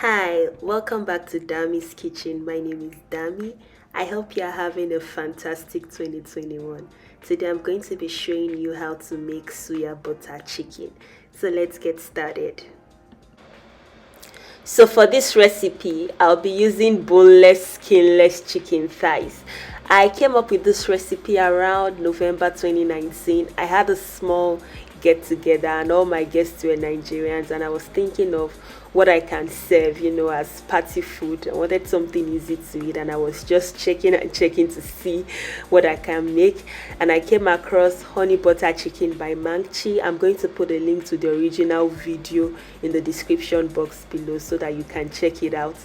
Hi, welcome back to Darmie's Kitchen. My name is Darmie. I hope you are having a fantastic 2021. Today I'm going to be showing you how to make Suya butter chicken. So let's get started. So for this recipe, I'll be using boneless, skinless chicken thighs. I came up with this recipe around November 2019. I had a small get together and all my guests were Nigerians, and I was thinking of what I can serve, as party food. I wanted something easy to eat, and I was just checking and checking to see what I can make, and I came across honey butter chicken by Mangchi. I'm going to put a link to the original video in the description box below so that you can check it out.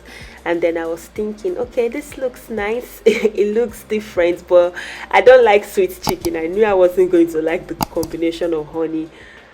And then I was thinking, okay, this looks nice. It looks different, but I don't like sweet chicken. I knew I wasn't going to like the combination of honey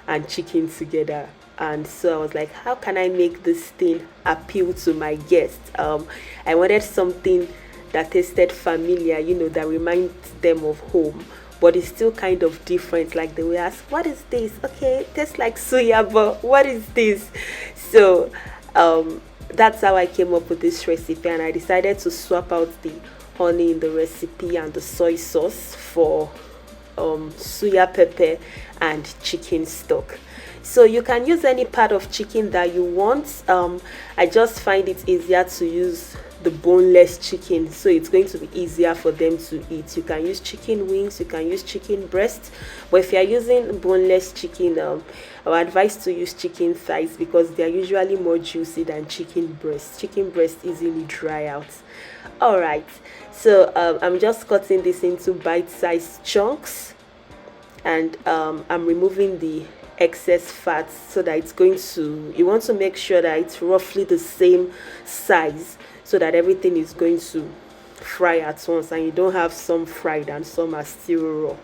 and chicken together. And so I was like, how can I make this thing appeal to my guests? I wanted something that tasted familiar, that reminds them of home, but it's still kind of different. Like they will ask, what is this? Okay, it tastes like suya, but what is this? So that's how I came up with this recipe, and I decided to swap out the honey in the recipe and the soy sauce for suya pepper and chicken stock. So you can use any part of chicken that you want. I just find it easier to use the boneless chicken, so it's going to be easier for them to eat. You can use chicken wings, you can use chicken breast, but if you're using boneless chicken, I would advise to use chicken thighs because they're usually more juicy than chicken breast. Chicken breast easily dry out. All right, so I'm just cutting this into bite-sized chunks, and I'm removing the excess fat so that it's going to, you want to make sure that it's roughly the same size so that everything is going to fry at once and you don't have some fried and some are still raw.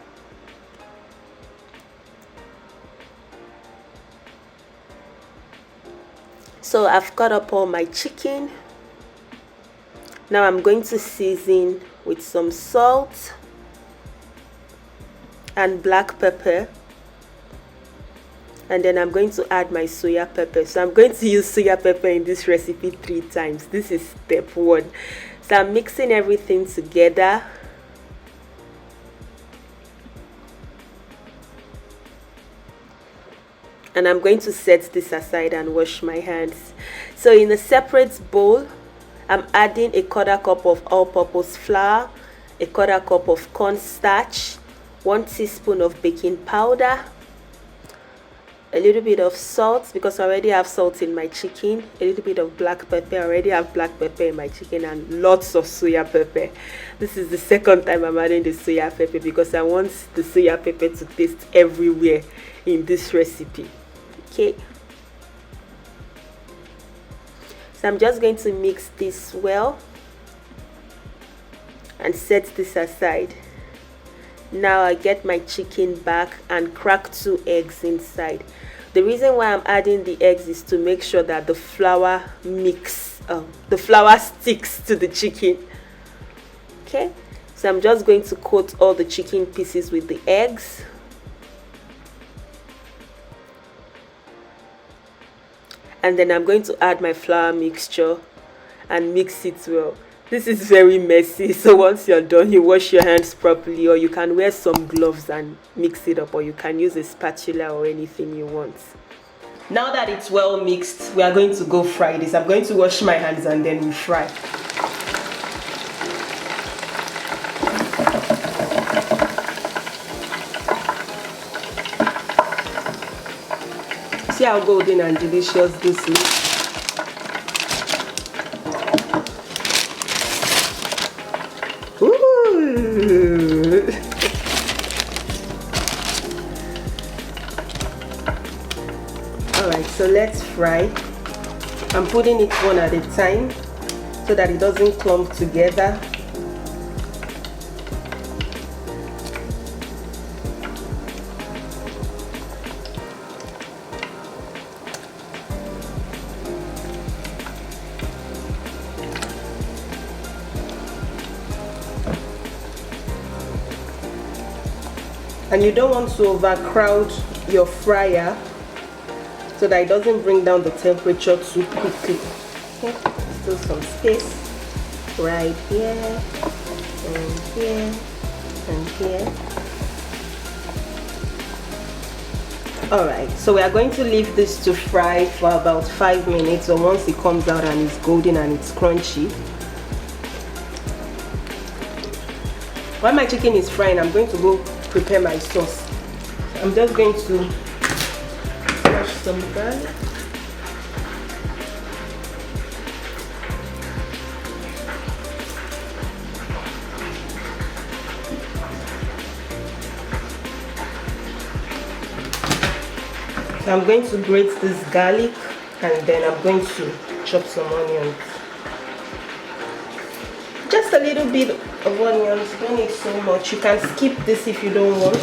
So I've cut up all my chicken. Now I'm going to season with some salt and black pepper, and then I'm going to add my soya pepper. So I'm going to use soya pepper in this recipe 3 times. This is step 1. So I'm mixing everything together. And I'm going to set this aside and wash my hands. So in a separate bowl, I'm adding a 1/4 cup of all-purpose flour, a 1/4 cup of cornstarch, 1 teaspoon of baking powder, a little bit of salt because I already have salt in my chicken, a little bit of black pepper. I already have black pepper in my chicken, and lots of soya pepper. This is the second time I'm adding the soya pepper because I want the soya pepper to taste everywhere in this recipe. Okay, so I'm just going to mix this well and set this aside. Now I get my chicken back and crack 2 eggs inside. The reason why I'm adding the eggs is to make sure that the flour sticks to the chicken. Okay, so I'm just going to coat all the chicken pieces with the eggs. And then I'm going to add my flour mixture and mix it well. This is very messy, so once you're done, you wash your hands properly, or you can wear some gloves and mix it up, or you can use a spatula or anything you want. Now that it's well mixed, we are going to go fry this. I'm going to wash my hands and then we fry. See how golden and delicious this is. Alright, so let's fry. I'm putting it one at a time so that it doesn't clump together. And you don't want to overcrowd your fryer so that it doesn't bring down the temperature too quickly. Okay, still some space right here and here and here. Alright, so we are going to leave this to fry for about 5 minutes, or once it comes out and it's golden and it's crunchy. While my chicken is frying, I'm going to go prepare my sauce. I'm just going to crush some garlic. So I'm going to grate this garlic, and then I'm going to chop some onions. Just a little bit of onions, don't need so much. You can skip this if you don't want.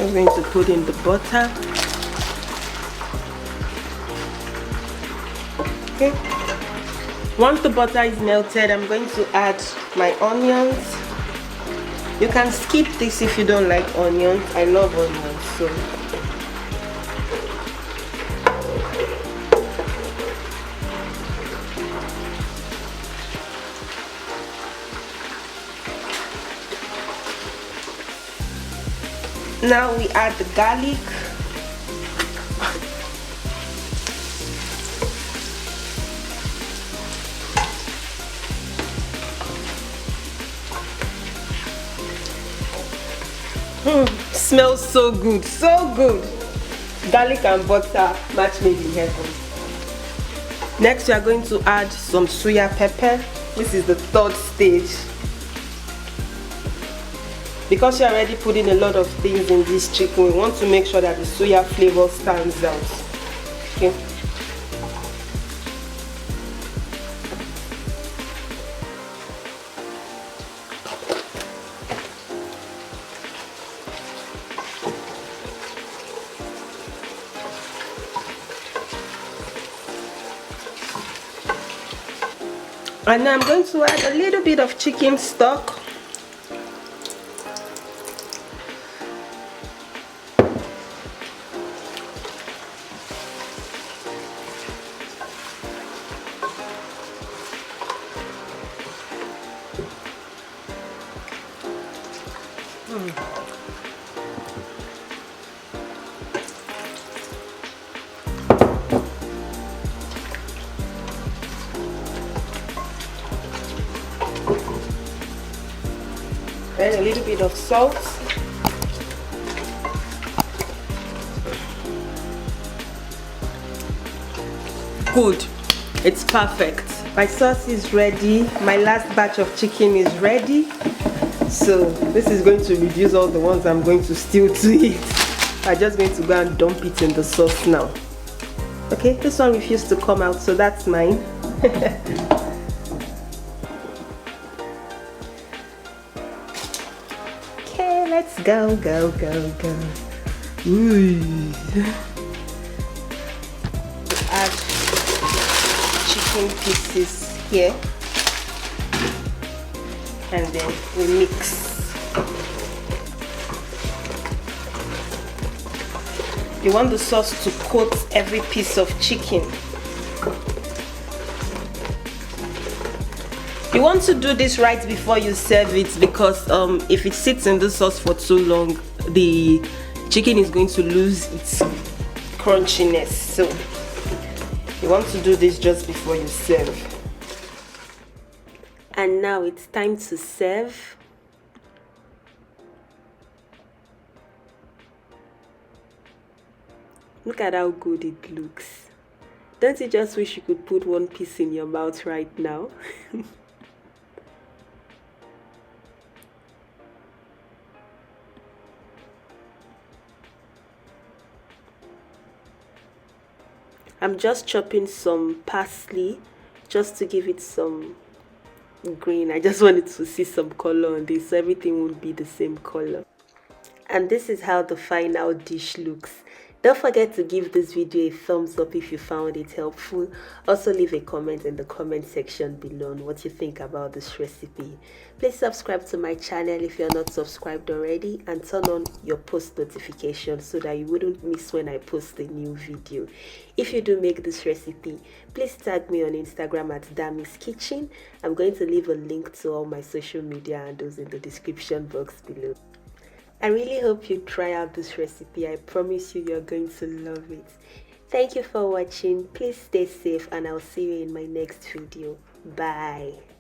I'm going to put in the butter. Okay. Once the butter is melted, I'm going to add my onions. You can skip this if you don't like onions. I love onions, so. Now we add the garlic. Smells so good, so good. Garlic and butter, match made in heaven. Next we are going to add some Suya pepper. This is the third stage. Because you're already putting a lot of things in this chicken, we want to make sure that the soya flavor stands out. Okay. And now I'm going to add a little bit of chicken stock. Then a little bit of salt. Good. It's perfect. My sauce is ready. My last batch of chicken is ready. So this is going to reduce all the ones I'm going to still to eat. I'm just going to go and dump it in the sauce now. Okay, this one refused to come out, so that's mine. Okay, let's go, go, go, go. Ooh. Add chicken pieces here, and then we mix. You want the sauce to coat every piece of chicken. You want to do this right before you serve it, because if it sits in the sauce for too long, the chicken is going to lose its crunchiness. So you want to do this just before you serve. And now it's time to serve. Look at how good it looks. Don't you just wish you could put one piece in your mouth right now? I'm just chopping some parsley just to give it some green. I just wanted to see some color on this so everything won't be the same color. And this is how the final dish looks. Don't forget to give this video a thumbs up if you found it helpful. Also leave a comment in the comment section below on what you think about this recipe. Please subscribe to my channel if you're not subscribed already, and turn on your post notifications so that you wouldn't miss when I post a new video. If you do make this recipe, please tag me on Instagram at Darmieys Kitchen. I'm going to leave a link to all my social media handles in the description box below. I really hope you try out this recipe. I promise you're going to love it. Thank you for watching. Please stay safe and I'll see you in my next video. Bye.